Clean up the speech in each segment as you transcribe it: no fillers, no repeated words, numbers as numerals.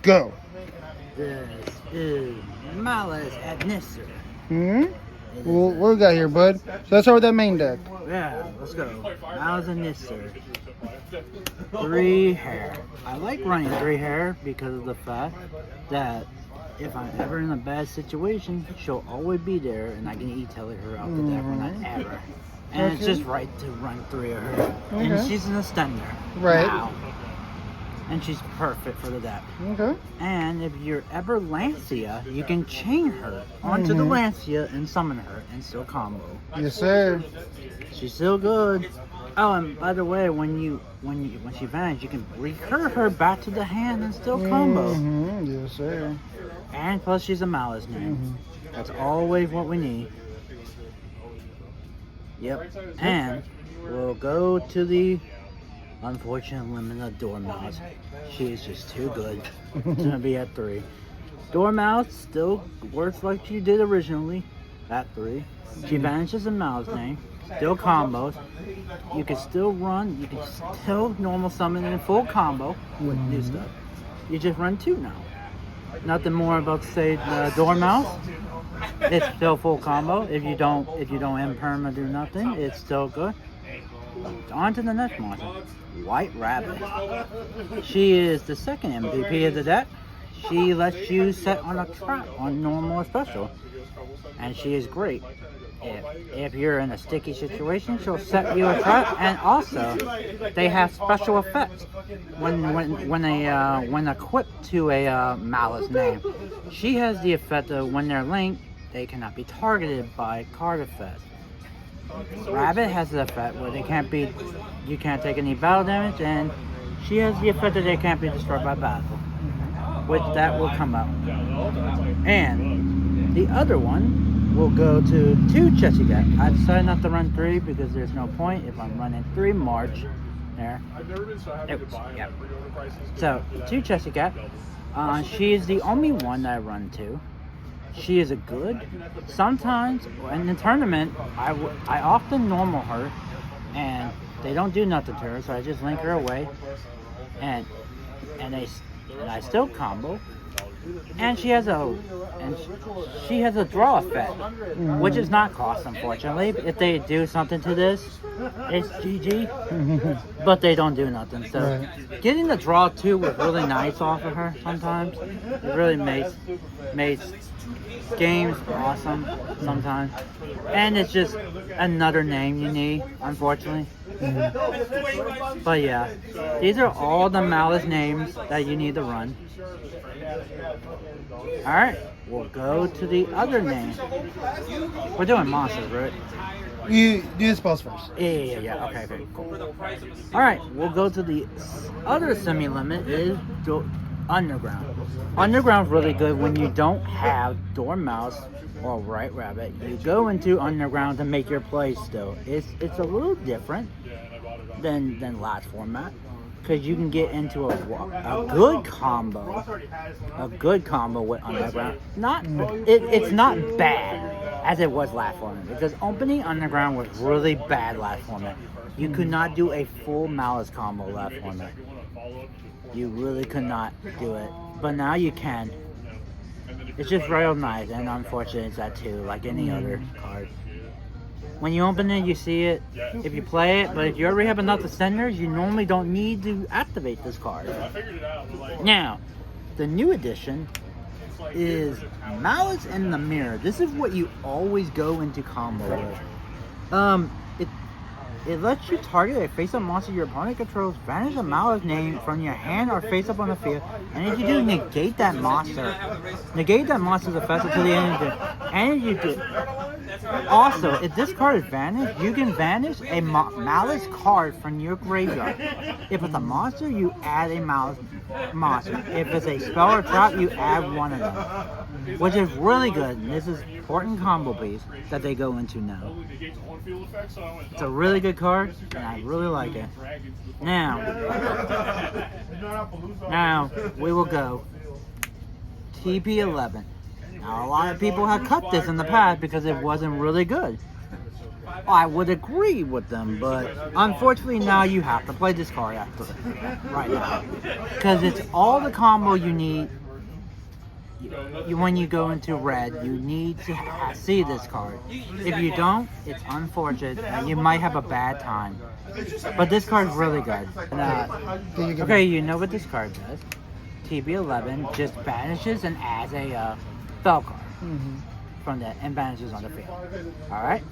Go. This is Malice at Nisser. Well, what we got here, bud? So let's start with that main deck. Yeah, let's go. Malice and Nisser. 3 hair. I like running 3 hair because of the fact that if I'm ever in a bad situation, she'll always be there and I can e-tail her out the deck whenever. And it's just right to run 3 of her. And she's an extender. Right. Now. And she's perfect for the deck. Okay. And if you're ever Lancia, you can chain her onto the Lancia and summon her and still combo. Yes, sir. She's still good. Oh, and by the way, when she vanishes, you can recur her back to the hand and still combo. Yes, sir. And plus, she's a Malice name. That's always what we need. Yep. And we'll go to the unfortunate limit of Dormouse. She is just too good. It's gonna be at 3. Dormouse still works like she did originally at 3. She vanishes a Mouse name. Still combos. You can still run. You can still normal summon in full combo with new stuff. You just run 2 now. Nothing more about to say Dormouse. It's still full combo. If you don't end perma do nothing, it's still good. On to the next monster, White Rabbit. She is the second MVP of the deck. She lets you set on a trap on normal or special, and she is great. If you're in a sticky situation, she'll set you a trap, and also they have special effects when equipped to a Malice name. She has the effect of when they're linked, they cannot be targeted by card effects. Rabbit has the effect where you can't take any battle damage, and she has the effect that they can't be destroyed by battle. Which that will come up. And the other one will go to 2 Chessie deck. I decided not to run 3 because there's no point if I'm running 3 March. There. Yep. So 2 Chessie deck. She is the only one that I run 2. She is a good. Sometimes in the tournament, I often normal her, and they don't do nothing to her, so I just link her away, and I still combo. And she has a draw effect, which is not cost, unfortunately. If they do something to this, it's GG. But they don't do nothing. So getting the draw 2 was really nice off of her sometimes. It really makes games awesome sometimes. And it's just another name you need, unfortunately. But yeah, these are all the Malice names that you need to run. Alright, we'll go to the other name. We're doing monsters, right? You do the spells first. Yeah. Okay, cool. Alright, we'll go to the other semi-limit is Underground. Underground's really good when you don't have Dormouse or White Rabbit. You go into Underground to make your play still. It's a little different than last format, because you can get into a good combo with Underground. It's not bad as it was last format, because opening Underground was really bad last format. You could not do a full Malice combo last format. You really could not do it, but now you can. It's just real nice, and unfortunately it's that 2, like any other card. When you open it, you see it if you play it, but if you already have enough Ascenders, you normally don't need to activate this card. Now, the new edition is Malice and the Mirror. This is what you always go into combo with. It lets you target a face-up monster your opponent controls, banish a Malice name from your hand or face-up on the field, and if you do, negate that monster. Negate that monster's effect to the end of it. And if you do... Also, if this card is vanished, you can vanish a Malice card from your graveyard. If it's a monster, you add a Malice monster. If it's a spell or trap, you add one of them. Which is really good, and this is important combo piece that they go into now. It's a really good card, and I really like it. Now we will go TP11. Now, a lot of people have cut this in the past because it wasn't really good. I would agree with them, but unfortunately now you have to play this card after right now. Because it's all the combo you need. When you go into red, you need to see this card. If you don't, it's unfortunate and you might have a bad time. But this card's really good. And, okay, you know what this card does. TB11 just banishes and adds a spell card from that and banishes on the field. Alright?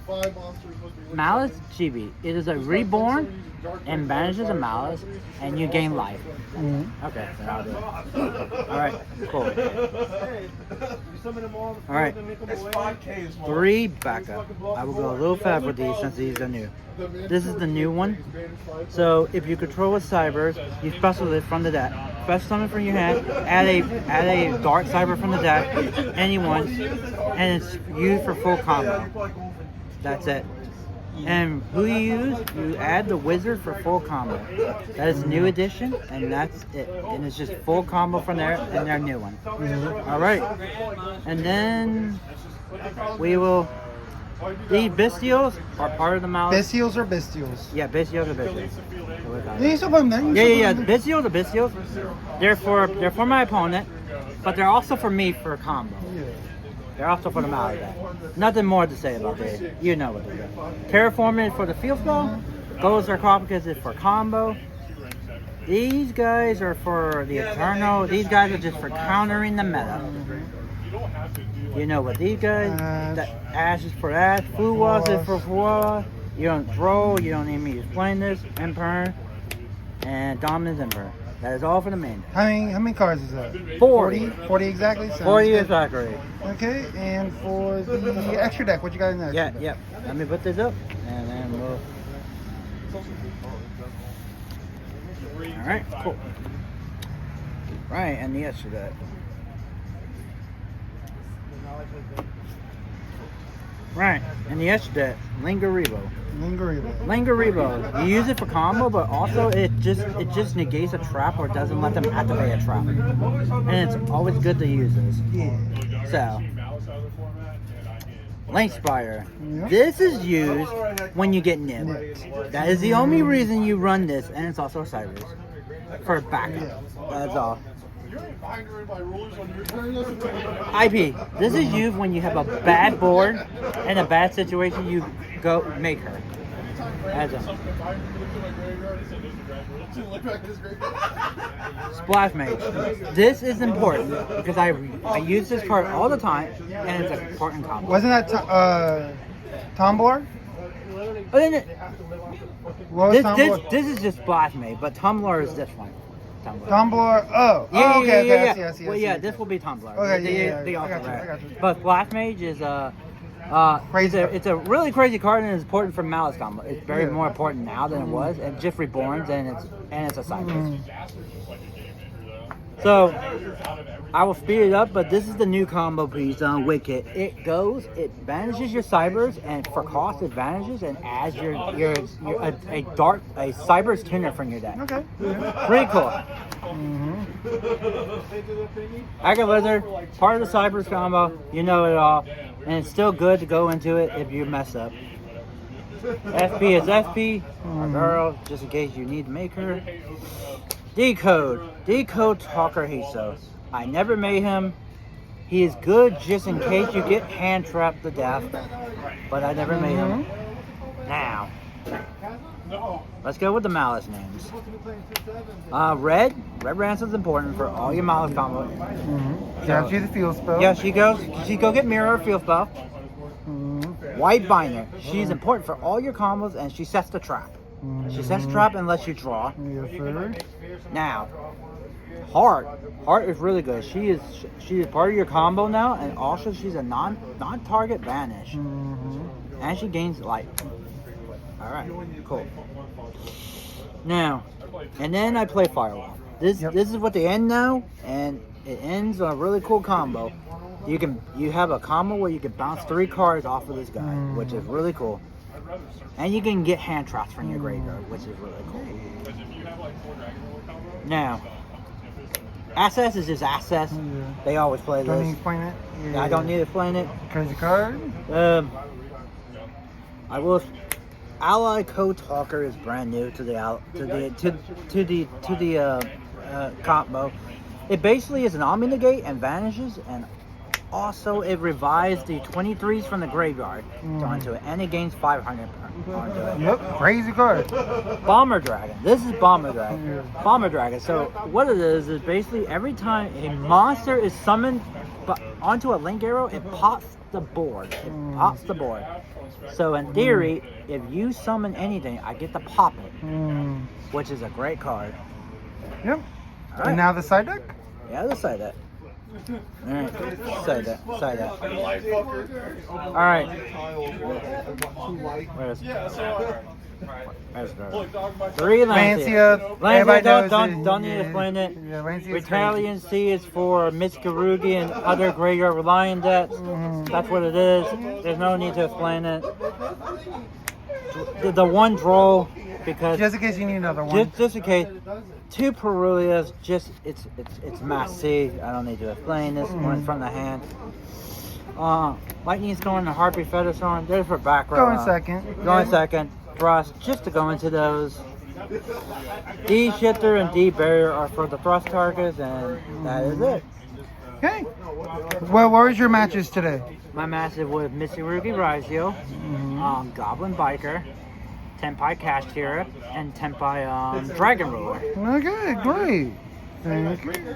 Maliss Chibi. It is a reborn and banishes a Maliss and you gain life. Okay, so I'll do it. Alright, cool. Alright. 3 backup. I will go a little fast with these since these are new. This is the new one. So if you control a Cybers, you special it from the deck. Special summon from your hand, add a dark Cyber from the deck, anyone, and it's used for full combo. That's it. And who you use, you add the wizard for full combo. That is new edition, and that's it. And it's just full combo from there and their new one. Alright. And then we will. These Bestials are part of the Maliss. Bestials or Bestials? Yeah, Bestials are Bestials. Yeah. Bestials are Bestials. They're for my opponent, but they're also for me for combo. They're also for the Maliss deck. Nothing more to say about it. You know what they do. Terraforming is for the field spell. Gold Sarcophagus is for combo. These guys are for the Eternal. These guys are just for countering the meta. You know what these guys, Ash is for Ash, Fuwas is for Fuwa. You don't throw, you don't need me to explain this. Emperor and Dominance Emperor. That is all for the main. How many cards is that? 40. 40 exactly? Sounds 40 good. exactly. Okay, and for the extra deck, what you got in there? Yeah. Let me put this up and then we'll. Alright, cool. Right, and the extra deck. Right, and the extra deck, Lingaribo. You use it for combo, but also it just negates a trap or doesn't let them activate a trap. And it's always good to use this. Yeah. So, Lynxspire. This is used when you get nipped. That is the only reason you run this, and it's also Cybers. For backup. That's all. IP. This is used when you have a bad board and a bad situation. You go make her. As a Splash Mage. This is important because I use this card all the time and it's an important combo. Wasn't that Tumblr? This is just Splash Mage, but Tumblr is this one. Tumblr. Oh. Yeah, Okay. I see. Well, yeah, this will be Tumblr. Okay, I got you. But Splash Mage is crazy. It's a really crazy card and it's important for Maliss combo. It's very more important now than it was, and just reborns and it's a Cybers. So I will speed it up, but this is the new combo piece on Wicked. It banishes your Cybers, and for cost it vanishes and adds a Cybers tuner from your deck. Okay. Pretty cool. Aka Wizard, part of the Cybers combo, you know it all, and it's still good to go into it if you mess up. FP is FP, our girl, just in case you need to make her. Decode Takahito. I never made him. He is good just in case you get hand trapped to death, but I never made him. Now, let's go with the Maliss names. Red Ransom's important for all your Maliss combo. Yeah, she's a field spell. Yeah, she go get Mirror field spell. White Binder. She's important for all your combos, and she sets the trap. She sets the trap and lets you draw. Yes, sir. Now, Heart is really good. She is part of your combo now, and also she's a non-target banish, and she gains life. All right, cool. Now, and then I play Firewall. This is what they end now, and it ends on a really cool combo. You have a combo where you can bounce 3 cards off of this guy, which is really cool. And you can get hand traps from your graveyard, which is really cool. Now, Access is just Access. They always play this. Don't need to explain it? I don't need to explain it. Crazy card? I will Ally Code Talker is brand new to the combo. It basically is an Omni Negate and vanishes, and also it revives the 23s from the graveyard onto it, and it gains 500 onto it. Yep, crazy card. Bomber Dragon. This is Bomber Dragon. Bomber Dragon. So what it is basically every time a monster is summoned onto a Link Arrow, it pops the board. It pops the board. So in theory, if you summon anything, I get to pop it, which is a great card. Yep. Right. And now the side deck? Yeah, let's say that. Alright, say that. Alright. Where's the 3 Lancia. Lancia, don't need to explain it. Yeah, Retaliant C is for Mitsukurugi and other graveyard Reliant decks. That's what it is. There's no need to explain it. The one draw, because just in case you need another one. Just in case. 2 Perulias, it's massive. I don't need to explain this. One from the hand. Lightning Storm and Harpy Feather Storm. There's for background. Go in second. Second. Thrust, just to go into those. D Shifter and D Barrier are for the thrust targets, and that is it. Okay. Well, where was your matches today? My matches with Mitsurugi Raizio, Goblin Biker, Tenpai Cashier, and Tenpai Dragon Ruler. Okay, great. Thank you.